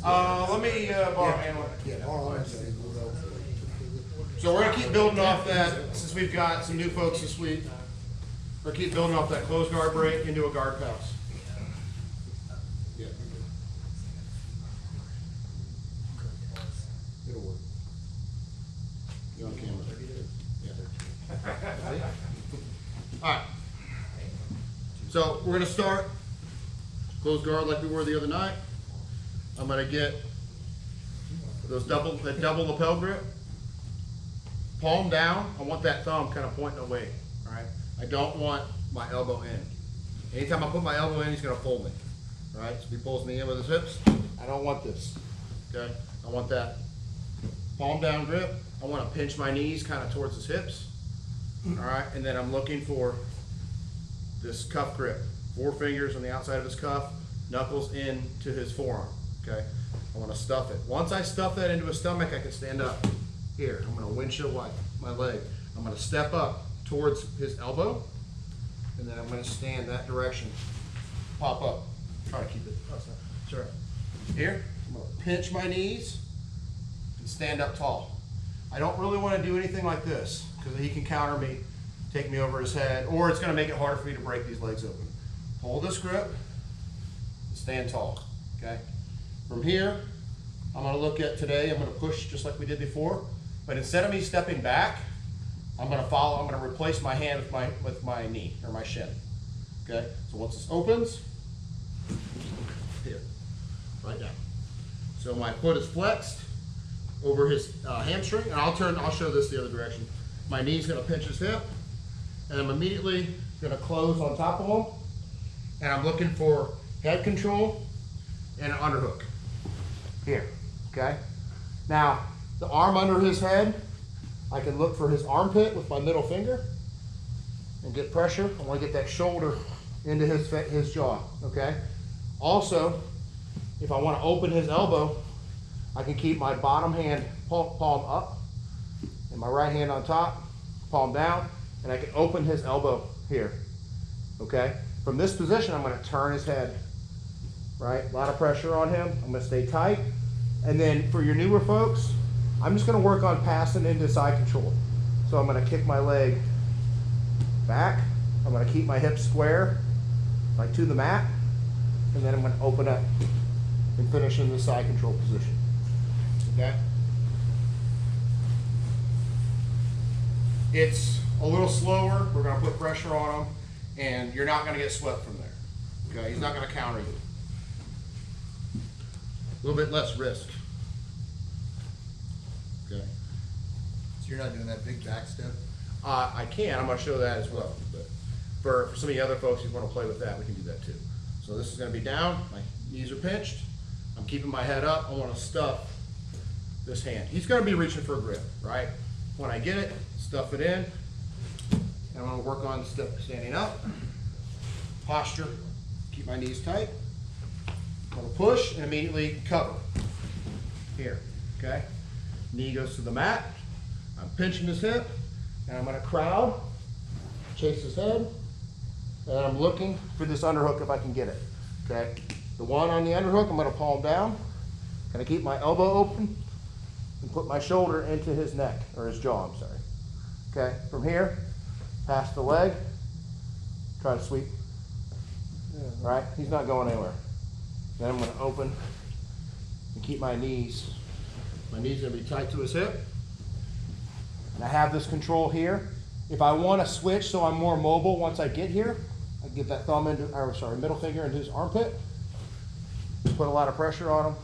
Let me borrow a handle. Yeah, all right. So we're gonna keep building off that, since we've got some new folks this week. We're gonna keep building off that closed guard break into a guard pass. Yeah. It'll work. You on camera? Yeah. All right. So we're gonna start closed guard like we were the other night. I'm gonna get that double lapel grip. Palm down. I want that thumb kind of pointing away. All right. I don't want my elbow in. Anytime I put my elbow in, he's gonna pull me. All right. So he pulls me in with his hips. I don't want this. Okay. I want that palm down grip. I want to pinch my knees kind of towards his hips. All right. And then I'm looking for this cuff grip. 4 fingers on the outside of his cuff, knuckles into his forearm. Okay. I want to stuff it. Once I stuff that into his stomach, I can stand up. Here, I'm going to windshield wipe my leg. I'm going to step up towards his elbow, and then I'm going to stand that direction. Pop up. Try to keep it. Sure. Here, I'm going to pinch my knees and stand up tall. I don't really want to do anything like this because he can counter me, take me over his head, or it's going to make it harder for me to break these legs open. Hold this grip and stand tall. Okay. From here, I'm going to look at today. I'm going to push just like we did before. But instead of me stepping back, I'm going to replace my hand with my knee or my shin. Okay? So once this opens, here, right down. So my foot is flexed over his hamstring, and I'll show this the other direction. My knee's going to pinch his hip, and I'm immediately going to close on top of him, and I'm looking for head control and an underhook. Here, okay? Now, the arm under his head, I can look for his armpit with my middle finger and get pressure. I want to get that shoulder into his jaw, okay? Also, if I want to open his elbow, I can keep my bottom hand palm up and my right hand on top, palm down, and I can open his elbow here, okay? From this position, I'm going to turn his head, right? A lot of pressure on him. I'm going to stay tight. And then for your newer folks, I'm just going to work on passing into side control. So I'm going to kick my leg back. I'm going to keep my hips square, like to the mat. And then I'm going to open up and finish in the side control position. Okay? It's a little slower. We're going to put pressure on him, and you're not going to get swept from there. Okay? He's not going to counter you. A little bit less risk. Okay. So you're not doing that big back step? I can. I'm going to show that as well. But for some of the other folks who want to play with that, we can do that too. So this is going to be down. My knees are pinched. I'm keeping my head up. I want to stuff this hand. He's going to be reaching for a grip, right? When I get it, stuff it in. And I'm going to work on standing up. Posture. Keep my knees tight. I'm going to push and immediately cover. Here, okay? Knee goes to the mat. I'm pinching his hip, and I'm going to crowd, chase his head, and I'm looking for this underhook if I can get it. Okay? The one on the underhook, I'm going to palm down. Going to keep my elbow open and put my shoulder into his neck, or his jaw, I'm sorry. Okay? From here, past the leg, try to sweep. Right? He's not going anywhere. Then I'm going to open and keep my knees. My knee's going to be tight to his hip. And I have this control here. If I want to switch so I'm more mobile once I get here, I get that middle finger into his armpit. Put a lot of pressure on him.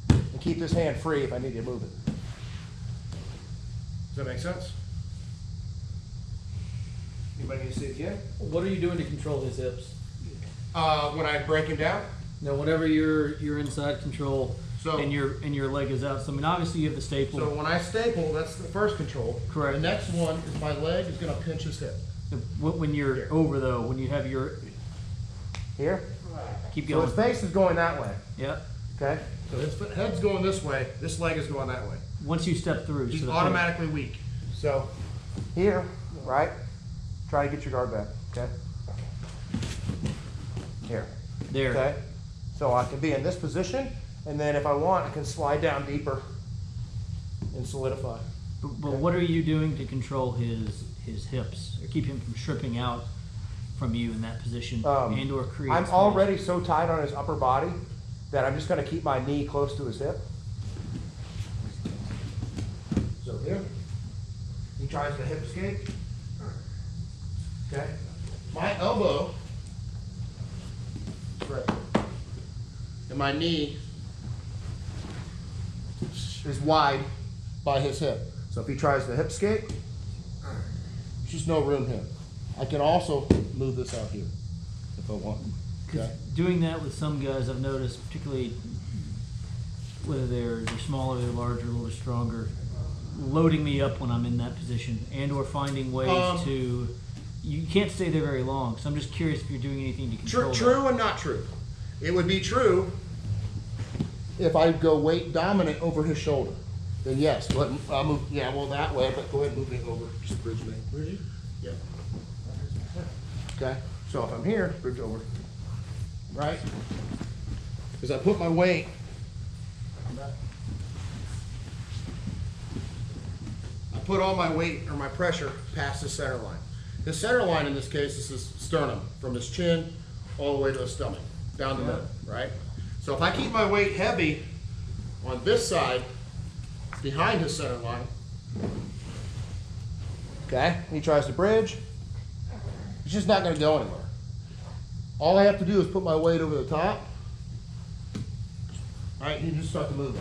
And keep his hand free if I need to move it. Does that make sense? Anybody need to see it again? What are you doing to control his hips? When I break him down, Now, whenever you're inside control So- and your leg is out, so I mean, obviously you have the staple. so when I staple, that's the first control. Correct. The next one is my leg is going to pinch his hip. When you're Here. over though, when you have your Here. keep So going. his face is going that way. Yeah. Okay. So his head's going this way. This leg is going that way. Once you step through, He's so the automatically weak. So here, right? Try to get your guard back. Okay. Here. there. Okay. So I can be in this position, And then if I want, I can slide down deeper and solidify. But what are you doing to control his hips or keep him from stripping out from you in that position and or create I'm space? already so tight on his upper body that I'm just gonna keep my knee close to his hip. So here, he tries to hip escape. Okay. My elbow is right here. And my knee is wide by his hip. So if he tries to hip escape, There's just no room here. I can also move this out here if I want. Because Okay. doing that with some guys, I've noticed, particularly whether they're smaller, they're larger, a little stronger, loading me up when I'm in that position, and or finding ways to. You can't stay there very long, so I'm just curious if you're doing anything to control. True and not true. It would be true if I go weight dominant over his shoulder. Then yes, I'll move. Yeah, well that way, but go ahead and move me over. Just bridge me. Bridge? Yeah. Okay. So if I'm here, bridge over. Right? Because I put my weight. I put all my weight or my pressure past the center line. The center line in this case is his sternum, from his chin all the way to his stomach, down the middle, right? So if I keep my weight heavy on this side, behind his center line, okay, he tries to bridge, he's just not gonna go anywhere. All I have to do is put my weight over the top, all right, he just start to move,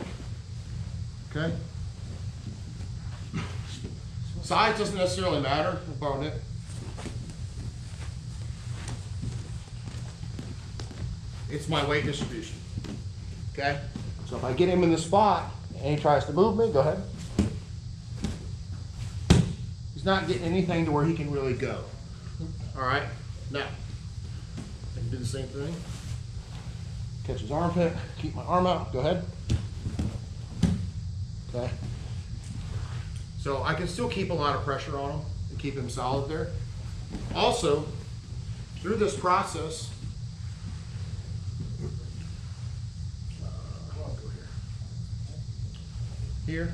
okay? Size doesn't necessarily matter. I'll borrow Nick. It's my weight distribution. Okay? So if I get him in the spot and he tries to move me, go ahead. He's not getting anything to where he can really go. All right? Now, I can do the same thing. Catch his armpit, keep my arm out, go ahead. Okay? So I can still keep a lot of pressure on him and keep him solid there. Also, through this process, I'll go here.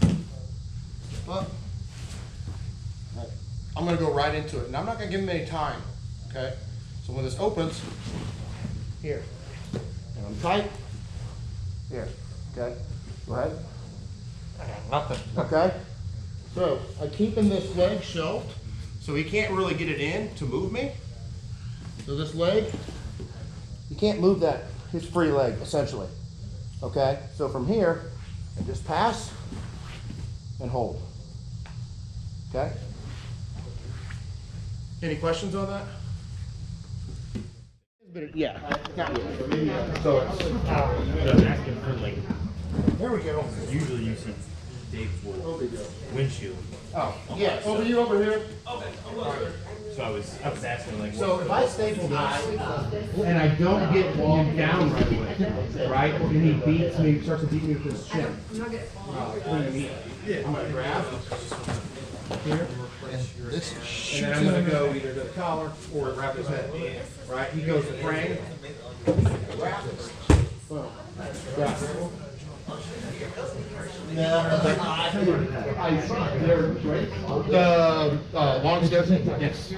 Step up. Right. I'm gonna go right into it, and I'm not gonna give him any time, okay? So when this opens, here, and I'm tight, here, okay? Go ahead. nothing. Okay? So I keep him this leg shelved, so he can't really get it in to move me. So this leg, you can't move that, his free leg, essentially. Okay? So from here, I just pass and hold. Okay? Any questions on that? Yeah. So asking for like, there we go. usually you see Dave's windshield. Oh, yeah, over you over here. So I was asking like, So if I staple this and I don't get him down right away, right, and he beats me, starts to beat me with his chin. What do you mean? I'm gonna grab here, and then I'm gonna go either to the collar or wrap his head. Right? He goes to frame. Wrap. Boom. Yeah. The long step? Yes.